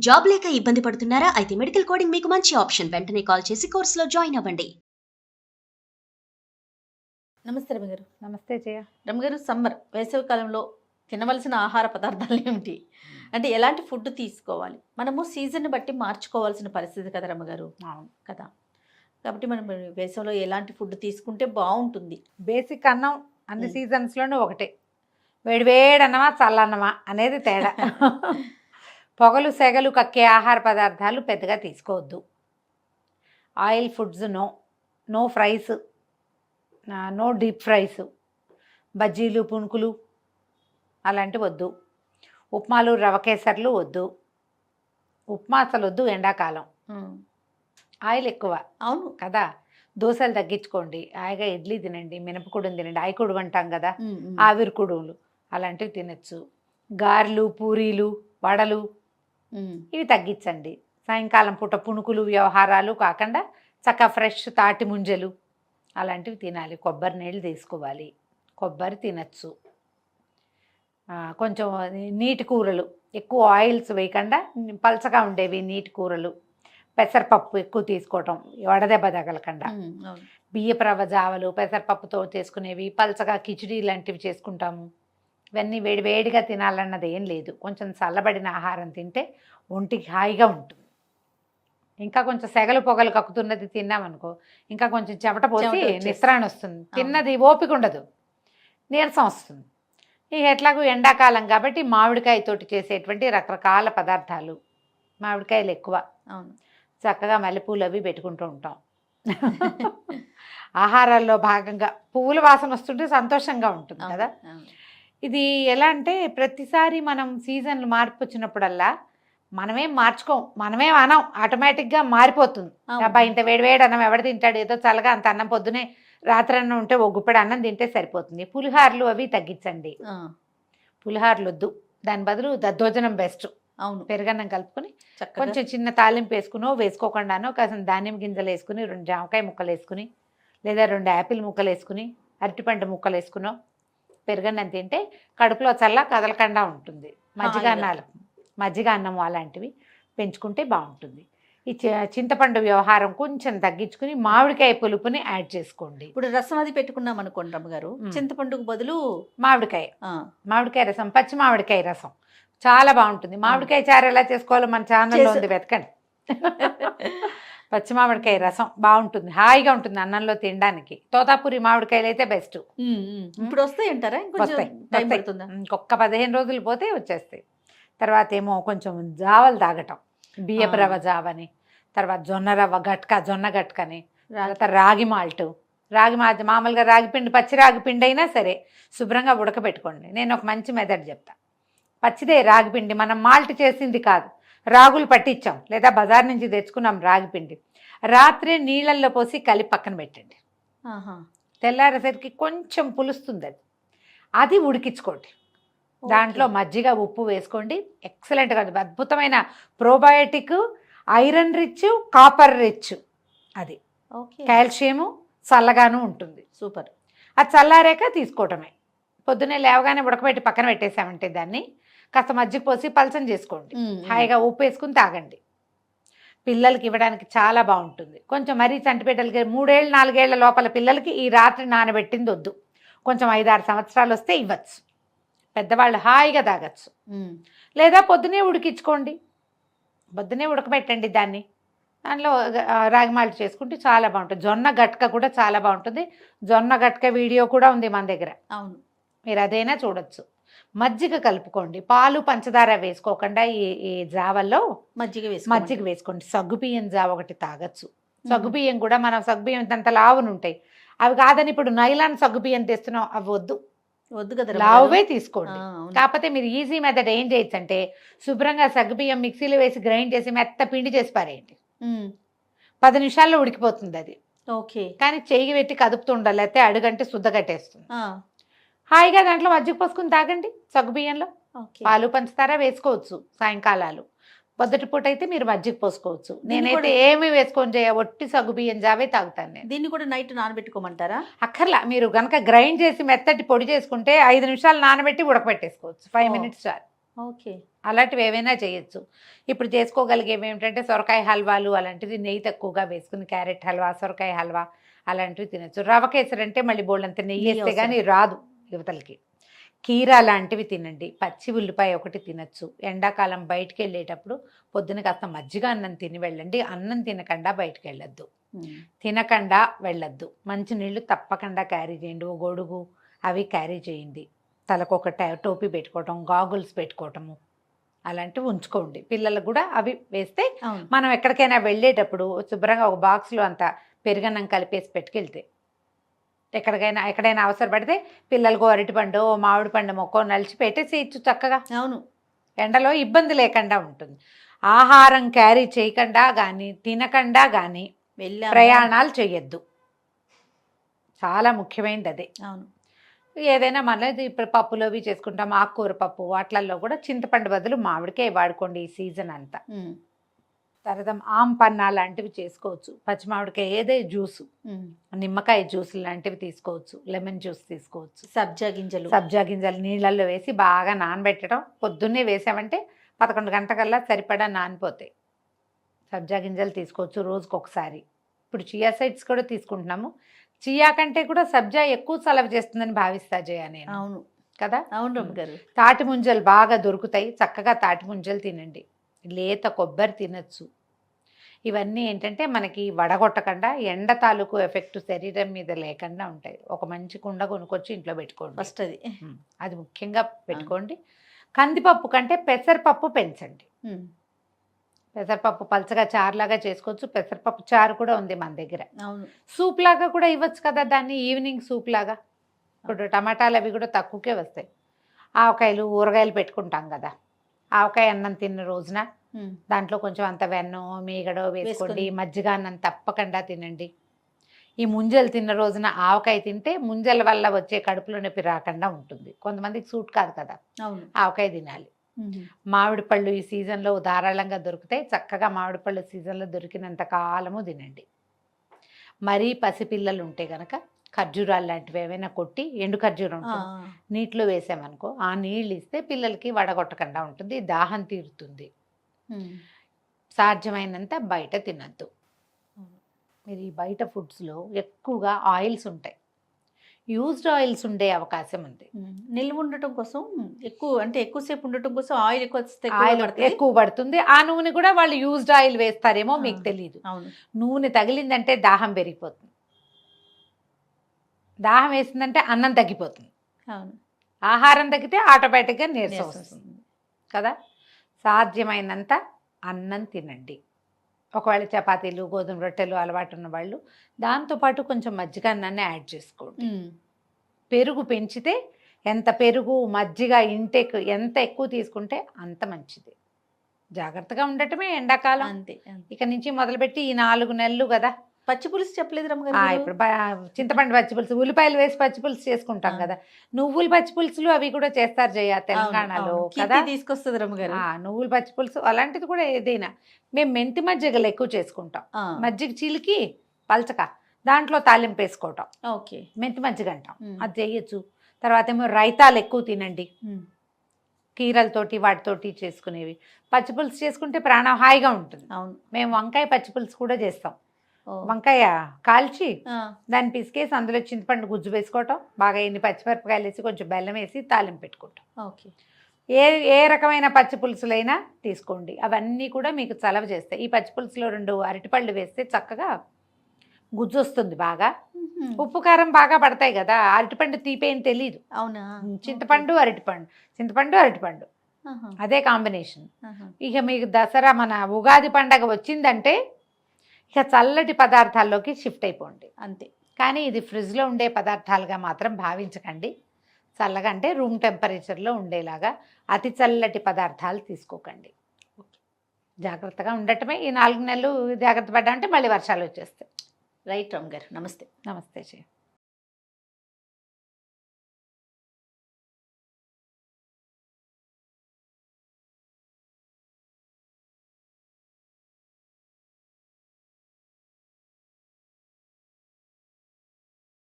Job లేక ఇబ్బంది పడుతున్నారా? అయితే మెడికల్ కోడింగ్ మీకు మంచి ఆప్షన్. వెంటనే కాల్ చేసి కోర్సులో జాయిన్ అవ్వండి. నమస్తే రమగారు. నమస్తే జయ. రమగారు, సమ్మర్ వేసవి కాలంలో తినవలసిన ఆహార పదార్థాలు ఏమిటి? అంటే ఎలాంటి ఫుడ్ తీసుకోవాలి? మనము సీజన్ బట్టి మార్చుకోవాల్సిన పరిస్థితి కదా రమగారు. అవును కదా, కాబట్టి మనం వేసవిలో ఎలాంటి ఫుడ్ తీసుకుంటే బాగుంటుంది? బేసిక్ అన్నం అన్ని సీజన్స్లోనూ ఒకటే, వేడివేడి అన్నమా చల్లన్నమా అనేది తేడా. పొగలు సెగలు కక్కే ఆహార పదార్థాలు పెద్దగా తీసుకోవద్దు. Oil foods no fries, no deep fries, బజ్జీలు పునుకులు అలాంటివి వద్దు. ఉప్మాలు రవ కేసర్లు వద్దు. ఉప్మా అసలు వద్దు ఎండాకాలం, ఆయిల్ ఎక్కువ. అవును కదా, దోశలు తగ్గించుకోండి, హాయిగా ఇడ్లీ తినండి, మినపకుడుని తినండి, ఆయికుడు అంటాం కదా, ఆవిరి కుడులు అలాంటివి తినచ్చు. గారెలు పూరీలు వడలు ఇవి తగ్గించండి. సాయంకాలం పూట పునుకులు వ్యవహారాలు కాకుండా చక్కగా ఫ్రెష్ తాటి ముంజలు అలాంటివి తినాలి. కొబ్బరి నీళ్ళు తీసుకోవాలి, కొబ్బరి తినచ్చు. కొంచెం నీటి కూరలు, ఎక్కువ ఆయిల్స్ వేయకుండా పలచగా ఉండేవి నీటి కూరలు. పెసరపప్పు ఎక్కువ తీసుకోవటం, వడదెబ్బ తగలకుండా. బియ్యపు రవ్వ జావలు పెసరపప్పుతో చేసుకునేవి, పలచగా కిచిడి లాంటివి చేసుకుంటాము. ఇవన్నీ వేడివేడిగా తినాలన్నది ఏం లేదు. కొంచెం చల్లబడిన ఆహారం తింటే ఒంటికి హాయిగా ఉంటుంది. ఇంకా కొంచెం సెగలు పొగలు కక్కుతున్నది తిన్నామనుకో, ఇంకా కొంచెం చెమట పోసి నిస్త్రాణ వస్తుంది, తిన్నది ఓపిక ఉండదు, నీరసం వస్తుంది. ఇక ఎట్లాగూ ఎండాకాలం కాబట్టి మామిడికాయతోటి చేసేటువంటి రకరకాల పదార్థాలు, మామిడికాయలు ఎక్కువ. అవును, చక్కగా మల్లెపూలు అవి పెట్టుకుంటూ ఉంటాం. ఆహారాల్లో భాగంగా పువ్వుల వాసన వస్తుంటే సంతోషంగా ఉంటుంది కదా. ఇది ఎలా అంటే ప్రతిసారి మనం సీజన్లు మార్పు వచ్చినప్పుడల్లా మనమేం మార్చుకోం, మనమేం అనం, ఆటోమేటిక్గా మారిపోతుంది. అబ్బా ఇంత వేడివేడి అన్నం ఎవడు తింటాడు, ఏదో చల్లగా అంత అన్నం పొద్దునే రాత్రి అన్నం ఉంటే ఒక గుప్పెడు అన్నం తింటే సరిపోతుంది. పులిహార్లు అవి తగ్గించండి, పులిహార్లు వద్దు. దాని బదులు దద్దోజనం బెస్ట్. అవును, పెరుగన్నం కలుపుకొని కొంచెం చిన్న తాలింపు వేసుకునో వేసుకోకుండానో కాసిన ధాన్యం గింజలు వేసుకుని, 2 జామకాయ ముక్కలు వేసుకుని, లేదా 2 యాపిల్ ముక్కలు వేసుకుని, అరటిపండు ముక్కలు వేసుకునో పెరుగన్నం తింటే కడుపులో చల్ల కదలకుండా ఉంటుంది. మజ్జిగ అన్నము అలాంటివి పెంచుకుంటే బాగుంటుంది. ఈ చింతపండు వ్యవహారం కొంచెం తగ్గించుకుని మామిడికాయ పులుపుని యాడ్ చేసుకోండి. ఇప్పుడు రసం అది పెట్టుకున్నాం అనుకోండి రమ్మగారు, చింతపండుకు బదులు మామిడికాయ రసం, పచ్చి మామిడికాయ రసం చాలా బాగుంటుంది. మామిడికాయ చారు ఎలా చేసుకోవాలో మన ఛానల్లో ఉంది, వెతకండి. పచ్చి మామిడికాయ రసం బాగుంటుంది, హాయిగా ఉంటుంది అన్నంలో తినడానికి. తోతాపూరి మామిడికాయలు అయితే బెస్ట్. ఇప్పుడు వస్తాయి అంటారా? ఇంకొక 15 రోజులు పోతే వచ్చేస్తాయి. తర్వాత ఏమో కొంచెం జావలు తాగటం, బియ్యపు రవ్వ జావని, తర్వాత జొన్న గట్కని, తర్వాత రాగి మాల్ట్ మామూలుగా రాగిపిండి, పచ్చి రాగిపిండి అయినా సరే శుభ్రంగా ఉడకబెట్టుకోండి. నేను ఒక మంచి మెథడ్ చెప్తా. పచ్చిదే రాగిపిండి, మనం మాల్ట్ చేసింది కాదు, రాగులు పట్టించాం లేదా బజార్ నుంచి తెచ్చుకున్నాం రాగిపిండి, రాత్రి నీళ్ళల్లో పోసి కలిపి పక్కన పెట్టండి. తెల్లారేసరికి కొంచెం పులుస్తుంది, అది ఉడికించుకోండి. దాంట్లో మజ్జిగ ఉప్పు వేసుకోండి. ఎక్సలెంట్గా అద్భుతమైన probiotic, iron rich, copper rich, అది కాల్షియము చల్లగాను ఉంటుంది. సూపర్. అది చల్లారాక తీసుకోవటమే. పొద్దున్నే లేవగానే ఉడకబెట్టి పక్కన పెట్టేసామంటే దాన్ని కాస్త మజ్జిగ పోసి పలచం చేసుకోండి, హాయిగా ఉప్పు వేసుకుని తాగండి. పిల్లలకి ఇవ్వడానికి చాలా బాగుంటుంది. కొంచెం మరీ చంటిపిల్లలకి 3 ఏళ్ళు 4 ఏళ్ల లోపల పిల్లలకి ఈ రాత్రి నానబెట్టింది వద్దు. కొంచెం 5-6 సంవత్సరాలు వస్తే ఇవ్వచ్చు, పెద్దవాళ్ళు హాయిగా తాగచ్చు. లేదా పొద్దునే ఉడికించుకోండి, పొద్దునే ఉడకబెట్టండి దాన్ని, దానిలో రాగి మాల్ట్ చేసుకుంటే చాలా బాగుంటుంది. జొన్న గట్క కూడా చాలా బాగుంటుంది. జొన్న గట్క వీడియో కూడా ఉంది మన దగ్గర. అవును, మీరు అదైనా చూడొచ్చు. మజ్జిగ కలుపుకోండి, పాలు పంచదార వేసుకోకుండా ఈ జావల్లో మజ్జిగ వేసుకోండి. సగ్గుబియ్యం జావ ఒకటి తాగొచ్చు. సగ్గుబియ్యం కూడా మనం సగ్గుబియ్యం అంత లావును ఉంటాయి, అవి కాదని ఇప్పుడు నైలాన్ సగ్గుబియ్యం తెస్తున్నాం, అవి వద్దు కదా, లావువే తీసుకోండి. కాకపోతే మీరు ఈజీ మెథడ్ ఏం చేయొచ్చు అంటే శుభ్రంగా సగ్గుబియ్యం మిక్సీలో వేసి గ్రైండ్ చేసి మెత్త పిండి చేసి పారేయండి. 10 నిమిషాల్లో ఉడికిపోతుంది అది. ఓకే, కానీ చెయ్యి పెట్టి కదుపుతూ ఉండాలి, అయితే అడుగంటే శుద్ధ కట్టేస్తుంది. హాయిగా దాంట్లో మజ్జిగ పోసుకుని తాగండి. సగ్గుబియ్యంలో పాలు పంచదార వేసుకోవచ్చు. సాయంకాలాలు పొద్దుటి పూట అయితే మీరు మజ్జిగ పోసుకోవచ్చు. నేనైతే ఏమి వేసుకొని ఒట్టి సగ్గుబియ్యం జావే తాగుతాను నేను. దీన్ని కూడా నైట్ నానబెట్టుకోమంటారా? అక్కర్లా, మీరు కనుక గ్రైండ్ చేసి మెత్తటి పొడి చేసుకుంటే 5 నిమిషాలు నానబెట్టి ఉడకబెట్టేసుకోవచ్చు. 5 minutes చాలు. ఓకే. అలాంటివి ఏవైనా చేయొచ్చు. ఇప్పుడు చేసుకోగలిగేవి ఏమిటంటే సొరకాయ హల్వాలు అలాంటిది నెయ్యి తక్కువగా వేసుకుని క్యారెట్ హల్వా, సొరకాయ హల్వా అలాంటివి తినొచ్చు. రవ కేసరి అంటే మళ్ళీ బోల్డంత నెయ్యి నెయ్యి వేస్తే కానీ రాదు యువతలకి. కీరా లాంటివి తినండి. పచ్చి ఉల్లిపాయ ఒకటి తినొచ్చు. ఎండాకాలం బయటికి వెళ్ళేటప్పుడు పొద్దున కాస్త మజ్జిగ అన్నం తిని వెళ్ళండి. అన్నం తినకుండా బయటికి వెళ్ళొద్దు, తినకుండా వెళ్ళొద్దు. మంచి నీళ్ళు తప్పకుండా క్యారీ చేయండి. ఓ గొడుగు అవి క్యారీ చేయండి. తలకు ఒక టోపీ పెట్టుకోవటం, గాగుల్స్ పెట్టుకోవటము అలాంటివి ఉంచుకోండి. పిల్లలకు కూడా అవి వేస్తే అవును. మనం ఎక్కడికైనా వెళ్ళేటప్పుడు శుభ్రంగా ఒక బాక్స్లో అంత పెరుగన్నం కలిపేసి పెట్టుకెళ్తే ఎక్కడైనా అవసరపడితే పిల్లలకు అరటిపండు, మామిడి పండు మొక్క నలిచి పెట్టేసి ఇచ్చు చక్కగా. అవును. ఎండలో ఇబ్బంది లేకుండా ఉంటుంది. ఆహారం క్యారీ చేయకుండా కానీ తినకుండా కానీ ప్రయాణాలు చేయొద్దు. చాలా ముఖ్యమైనది అదే. అవును. ఏదైనా మనది ఇప్పుడు పప్పులు అవి చేసుకుంటాం, ఆకుకూర పప్పు వాటిల్లో కూడా చింతపండు బదులు మామిడికాయ వాడుకోండి ఈ సీజన్ అంతా. తర్వాత ఆంపన్నా లాంటివి చేసుకోవచ్చు. పచ్చి మామిడికాయ ఏదే జ్యూసు, నిమ్మకాయ జ్యూస్ లాంటివి తీసుకోవచ్చు. లెమన్ జ్యూస్ తీసుకోవచ్చు. సబ్జా గింజలు నీళ్ళల్లో వేసి బాగా నానబెట్టడం. పొద్దున్నే వేసామంటే 11 గంటకల్లా సరిపడా నానిపోతాయి. సబ్జా గింజలు తీసుకోవచ్చు రోజుకు ఒకసారి. ఇప్పుడు చియా సీడ్స్ కూడా తీసుకుంటున్నాము. చియా కంటే కూడా సబ్జా ఎక్కువ చలవ చేస్తుందని భావిస్తా జయ నేను. అవును కదా. అవును రమ్మ గారు. తాటి ముంజలు బాగా దొరుకుతాయి. చక్కగా తాటి ముంజలు తినండి. లేత కొబ్బరి తినచ్చు. ఇవన్నీ ఏంటంటే మనకి వడగొట్టకుండా ఎండ తాలూకు ఎఫెక్ట్ శరీరం మీద లేకుండా ఉంటాయి. ఒక మంచి కుండ కొనుక్కొచ్చి ఇంట్లో పెట్టుకోండి. ఫస్ట్ అది ముఖ్యంగా పెట్టుకోండి. కందిపప్పు కంటే పెసరపప్పు పెంచండి. పెసరపప్పు పలచగా చారులాగా చేసుకోవచ్చు. పెసరపప్పు చారు కూడా ఉంది మన దగ్గర. అవును. సూప్ లాగా కూడా ఇవ్వచ్చు కదా దాన్ని. ఈవినింగ్ సూప్ లాగా. ఇప్పుడు టమాటాలు అవి కూడా తక్కువకే వస్తాయి. ఆవకాయలు ఊరగాయలు పెట్టుకుంటాం కదా. ఆవకాయ అన్నం తిన్న రోజున దాంట్లో కొంచెం అంత వెన్నో మీగడో వేసుకోండి. మజ్జిగ అన్నం తప్పకుండా తినండి. ఈ ముంజలు తిన్న రోజున ఆవకాయ తింటే ముంజల వల్ల వచ్చే కడుపులో నొప్పి రాకుండా ఉంటుంది. కొంతమందికి సూట్ కాదు కదా, ఆవకాయ తినాలి. మామిడి పళ్ళు ఈ సీజన్లో ధారాళంగా దొరుకుతాయి. చక్కగా మామిడి పళ్ళు సీజన్లో దొరికినంత కాలము తినండి. మరీ పసిపిల్లలు ఉంటే గనక ఖర్జూరాలు లాంటివి ఏమైనా కొట్టి, ఎండు ఖర్జూరం నీటిలో వేసామనుకో, ఆ నీళ్ళు ఇస్తే పిల్లలకి వడగొట్టకుండా ఉంటుంది. దాహం తీరుతుంది. సాధ్యమైనంత బయట తినద్దు. మీరు ఈ బయట ఫుడ్స్లో ఎక్కువగా ఆయిల్స్ ఉంటాయి. యూజ్డ్ ఆయిల్స్ ఉండే అవకాశం ఉంది. నిల్వ ఉండటం కోసం ఎక్కువసేపు ఉండటం కోసం ఆయిల్ ఎక్కువ పడుతుంది. ఆ నూనె కూడా వాళ్ళు యూజ్డ్ ఆయిల్ వేస్తారేమో మీకు తెలియదు. నూనె తగిలిందంటే దాహం పెరిగిపోతుంది. దాహం వేసిందంటే అన్నం తగ్గిపోతుంది. ఆహారం తగ్గితే ఆటోమేటిక్గా నీరసం వస్తుంది కదా. సాధ్యమైనంత అన్నం తినండి. ఒకవేళ చపాతీలు, గోధుమ రొట్టెలు అలవాటు ఉన్న వాళ్ళు దాంతోపాటు కొంచెం మజ్జిగ అన్నాన్ని యాడ్ చేసుకోండి. పెరుగు పెంచితే ఎంత పెరుగు మజ్జిగ ఇంటేక్ ఎంత ఎక్కువ తీసుకుంటే అంత మంచిది. జాగ్రత్తగా ఉండటమే ఎండాకాలం. అంతే. ఇక నుంచి మొదలుపెట్టి ఈ 4 నెలలు కదా. పచ్చి పులుసు చెప్పలేదు రమ్మగారు. ఇప్పుడు చింతపండు పచ్చి పులుసు, ఉల్లిపాయలు వేసి పచ్చి పులుసు చేసుకుంటాం కదా. నువ్వుల పచ్చి పులుసులు అవి కూడా చేస్తారు జయ తెలంగాణలో కదా. తీసుకొస్తుంది రమ్మగారు. నువ్వుల పచ్చి పులుసు అలాంటిది కూడా ఏదైనా. మేము మెంతి మజ్జిగలు ఎక్కువ చేసుకుంటాం. మజ్జిగ చిలికి పలచక దాంట్లో తాలింపు వేసుకోవటం. ఓకే. మెంతి మజ్జిగ అంటాం. అది చేయొచ్చు. తర్వాత ఏమో రైతాలు ఎక్కువ తినండి. కీరలతోటి వాటితోటి చేసుకునేవి. పచ్చి పులుసు చేసుకుంటే ప్రాణం హాయిగా ఉంటుంది. అవును. మేము వంకాయ పచ్చి పులుసు కూడా చేస్తాం. వంకాయ కాల్చి దాన్ని పిసికేసి అందులో చింతపండు గుజ్జు వేసుకోవటం, బాగా ఎన్ని పచ్చిమిరపకాయలు వేసి కొంచెం బెల్లం వేసి తాలింపు పెట్టుకుంటాం. ఓకే. ఏ రకమైన పచ్చి పులుసులైనా తీసుకోండి. అవన్నీ కూడా మీకు చలవ చేస్తాయి. ఈ పచ్చి పులుసులో 2 అరటిపళ్ళు వేస్తే చక్కగా గుజ్జు వస్తుంది బాగా. ఉప్పు కారం బాగా పడతాయి కదా. అరటిపండు తీపేం తెలీదు. అవునా. చింతపండు అరటిపండు అదే కాంబినేషన్. ఇక మీకు దసరా మన ఉగాది పండగ వచ్చిందంటే ఇక చల్లటి పదార్థాల్లోకి షిఫ్ట్ అయిపోండి అంతే. కానీ ఇది ఫ్రిడ్జ్లో ఉండే పదార్థాలుగా మాత్రం భావించకండి. చల్లగా అంటే రూమ్ టెంపరేచర్లో ఉండేలాగా అతి చల్లటి పదార్థాలు తీసుకోకండి. జాగ్రత్తగా ఉండటమే. ఈ 4 నెలలు జాగ్రత్త పడ్డా అంటే మళ్ళీ వర్షాలు వచ్చేస్తాయి. రైట్ రమ్ గారు. నమస్తే. నమస్తే.